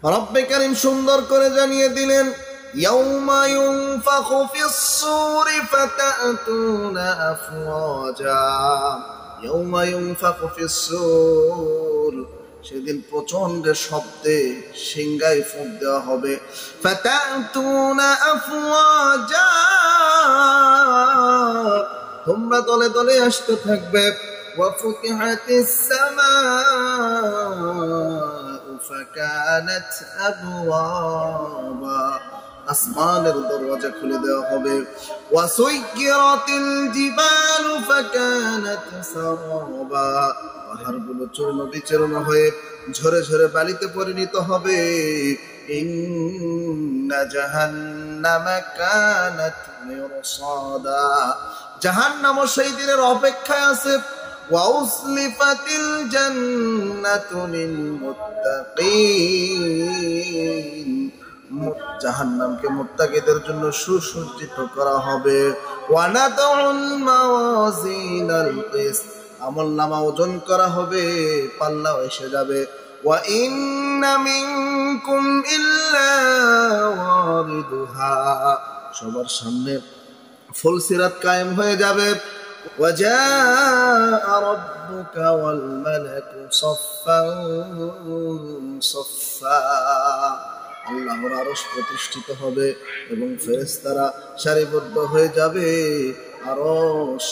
রব্বে কারীম সুন্দর করে জানিয়ে দিলেন, ইয়াউমা ইউনফাখু ফিস-সূরি ফাতা'তুনা আফওয়াজা। ইয়াউমা ইউনফাখু ফিস-সূর, সেদিন প্রচন্ড শব্দে সিংহায় ফুঁক দেওয়া হবে। ফাতা'তুনা আফওয়াজা, তোমরা দলে দলে আসতে থাকবে। ওয়া ফুতিহাতিস সামাউ ফাকানাত আবওয়াবা, আসমানের দরওয়াজা খুলে দেওয়া হবে। ওয়া সুয়িরাতিল জিবালু ফাকানাত সারাবা, পাহাড়গুলো চূর্ণ বিচূর্ণ হয়ে ঝরে ঝরে বালিতে পরিণত হবে। ইন্না জাহান্নামা কানাত মিরসাদা, জাহান্নামও সেই দিনের অপেক্ষায় আছে। ওয়া উসলিফাতিল জান্নাতু লিল মুত্তাকিন, জাহান্নামকে মুত্তাকিদের জন্য সুসজ্জিত করা হবে। ওয়া নাদউল মাওয়াজিনাল কিসত, আমলনামা ওজন করা হবে, পাল্লাও এসে যাবে। ওয়া ইন্না মিনকুম ইল্লা ওয়ারিদুহা, সবার সামনে ফুলসিরাত কায়েম হয়ে যাবে। ওয়া জাআ রাব্বুকা ওয়াল মালাকু সাফফান সাফফা, আল্লাহর আরশ প্রতিষ্ঠিত হবে এবং ফেরেশতারা সারিবদ্ধ হয়ে যাবে। আরশ